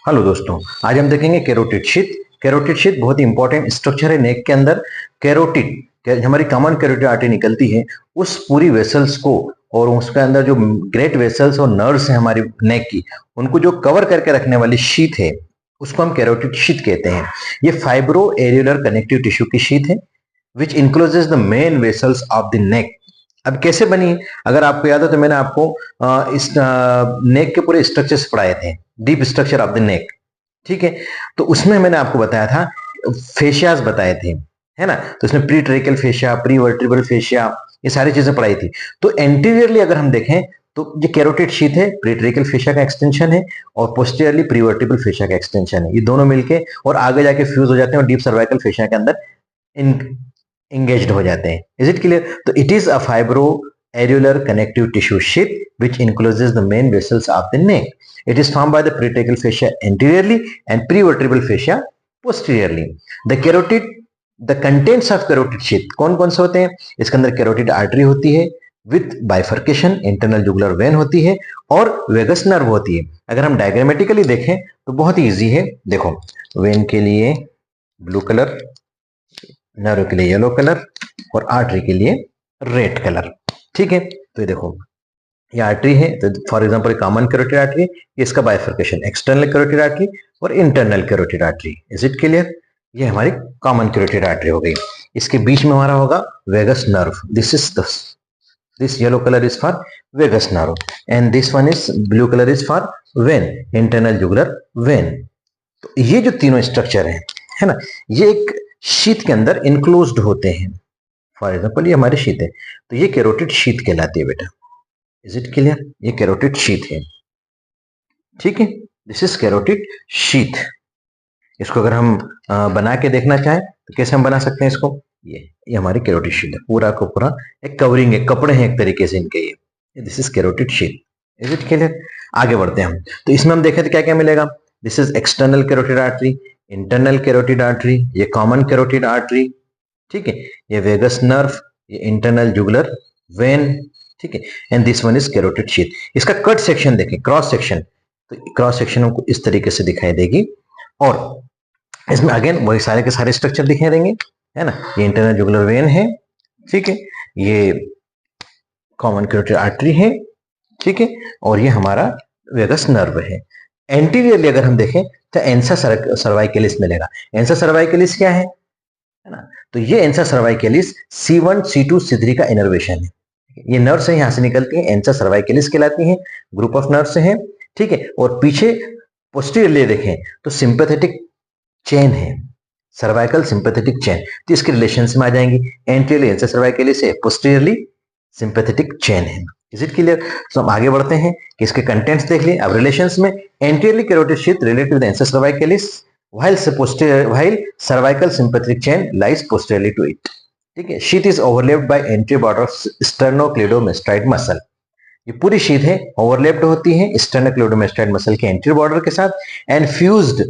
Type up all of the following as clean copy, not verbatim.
Hello दोस्तों, आज हम देखेंगे कैरोटिड शीथ। कैरोटिड शीथ बहुत ही इंपॉर्टेंट स्ट्रक्चर है नेक के अंदर। कैरोटिड हमारी कॉमन कैरोटिड आर्टरी निकलती है उस पूरी वेसल्स को, और उसके अंदर जो ग्रेट वेसल्स और नर्व्स है हमारी नेक की, उनको जो कवर करके रखने वाली शीथ है उसको हम कैरोटिड शीथ कहते हैं। ये फाइब्रो एरियुलर कनेक्टिव टिश्यू की शीथ है which encloses the main vessels of the neck. अब कैसे बनी, अगर आपको याद हो तो मैंने आपको इस नेक के पूरे स्ट्रक्चर्स पढ़ाए थे, डीप स्ट्रक्चर ऑफ द नेक। ठीक है, तो उसमें मैंने आपको बताया था, फेशियाज बताए थे, है ना। तो इसमें pretracheal fascia, prevertebral fascia, ये सारी चीजें पढ़ाई थी। तो एंटीरियरली अगर हम देखें तो ये कैरोटिड शीथ है, प्री ट्रेकल फेशिया का एक्सटेंशन है, और पोस्टीरियरली प्री वर्टिब्रल फेशिया का एक्सटेंशन है। ये दोनों मिलके और आगे जाके फ्यूज हो जाते हैं और डीप सर्वाइकल फेशिया के अंदर engaged हो जाते हैं। Is it clear? तो it is a fibro areolar connective tissue sheath which encloses the main vessels of the neck. It is formed by the pretracheal fascia anteriorly and prevertebral fascia posteriorly. The contents of carotid sheath कौन कौन से होते हैं? इसके अंदर carotid artery होती है with bifurcation, internal jugular when होती है और वेगस नर्व होती है। अगर हम डायग्रामेटिकली देखें तो बहुत ही इजी है। देखो, वेन के लिए ब्लू कलर, नर्व के लिए येलो कलर और आर्टरी के लिए रेड कलर। ठीक है, तो ये देखो, ये आर्टरी है, तो for example common carotid artery, इसका बाइफर्केशन एक्सटर्नल कैरोटिड आर्टरी और internal carotid artery. Is it clear? ये हमारी कॉमन कैरोटिड आर्टरी हो गई। इसके बीच में हमारा होगा vagus nerve. This yellow colour is for vagus nerve and this one is blue colour is for vein, internal jugular vein. तो ये जो तीनों स्ट्रक्चर है ना, ये एक शीथ के अंदर इंक्लोज्ड होते हैं। फॉर एग्जाम्पल ये हमारी शीथ है, तो ये कैरोटिड शीथ कहलाती है बेटा। Is it clear? ये कैरोटिड शीथ है। ठीक है, दिस इज कैरोटिड शीथ। इसको अगर हम बना के देखना चाहें तो कैसे हम बना सकते हैं इसको? ये हमारी कैरोटिड शीथ है, पूरा को पूरा एक कवरिंग है, कपड़े हैं एक तरीके से इनके। ये this is carotid sheath. Is it clear? आगे बढ़ते हैं हम। तो इसमें हम देखें तो क्या क्या मिलेगा? This is external carotid artery, internal carotid artery, ये कॉमन कैरोटिड आर्टरी, ठीक है, ये वेगस नर्व, ये इंटरनल जुगुलर वेन, ठीक है, and this one is carotid sheath. इसका कट सेक्शन देखें, क्रॉस सेक्शन, तो क्रॉस सेक्शन हमको इस तरीके से दिखाई देगी, और इसमें अगेन वही सारे के सारे स्ट्रक्चर दिखाई देंगे, है ना। ये इंटरनल जुगुलर वेन है, ठीक है, ये कॉमन कैरोटिड आर्टरी है, ठीक है, और ये हमारा वेगस नर्व है। एंटीरियरली अगर हम देखें तो एंसा सर्वाइकलिस मिलेगा। एंसा सर्वाइकलिस क्या है ना, तो ये एंसा सर्वाइकलिस C1, C2, C3 का इनर्वेशन है। ये नर्व से यहां से निकलती है, एंसा सर्वाइकलिस कहलाती है, ग्रुप ऑफ नर्व से है, ठीक है। और पीछे पोस्टीरियरली देखें तो सिंपैथेटिक चेन है, सर्वाइकल सिंपैथेटिक चेन, तो इसके रिलेशन में आ जाएंगी। एंटीरियरली एंसा सर्वाइकलिस है, पोस्टीरियरली सिंपैथेटिक चेन है। Is it clear? तो हम आगे बढ़ते हैं कि इसके कंटेंट्स देख लिए। अब रिलेशंस में, anteriorly carotid sheath related with ansa cervicalis while cervical sympathetic chain lies posteriorly to it. ठीक है, sheath is overlapped by anterior border of sternocleidomastoid muscle. ये पूरी शीथ है ओवरलेप्ड होती है स्टर्नोक्लेडोमेस्टाइड मसल के एंट्री बॉर्डर के साथ, and fused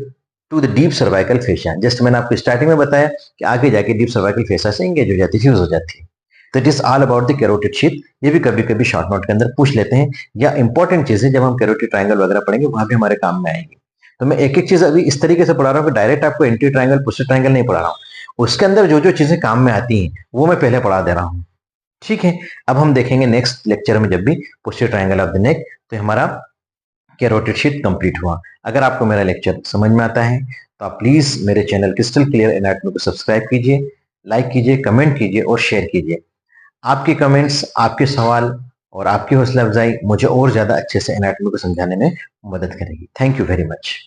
to the deep cervical fascia. Just मैंने आपको स्टार्टिंग में बताया कि आगे जाके डीप सर्वाइकल फेशिया से एंगेज हो जाती है, फ्यूज हो जाती है। तो it is all about the carotid sheath. ये भी कभी कभी शॉर्ट नोट के अंदर पूछ लेते हैं, या इंपॉर्टेंट चीजें जब हम कैरोटिड ट्रायंगल वगैरह पढ़ेंगे वहां भी हमारे काम में आएंगी। तो मैं एक एक चीज अभी इस तरीके से पढ़ा रहा हूँ कि डायरेक्ट आपको एंटी ट्रायंगल पोस्टर ट्रायंगल नहीं पढ़ा रहा हूँ, उसके अंदर जो जो चीजें काम में आती हैं वो मैं पहले पढ़ा दे रहा हूँ। ठीक है, अब हम देखेंगे नेक्स्ट लेक्चर में जब भी पोस्टर ट्रायंगल ऑफ द नेक, तो हमारा कैरोटिड शीथ कंप्लीट हुआ। अगर आपको मेरा लेक्चर समझ में आता है तो आप प्लीज मेरे चैनल क्रिस्टल क्लियर एनाटॉमी को सब्सक्राइब कीजिए, लाइक कीजिए, कमेंट कीजिए और शेयर कीजिए। आपके कमेंट्स, आपके सवाल और आपकी हौसला अफजाई मुझे और ज्यादा अच्छे से एनाटॉमी को समझाने में मदद करेगी। Thank you very much.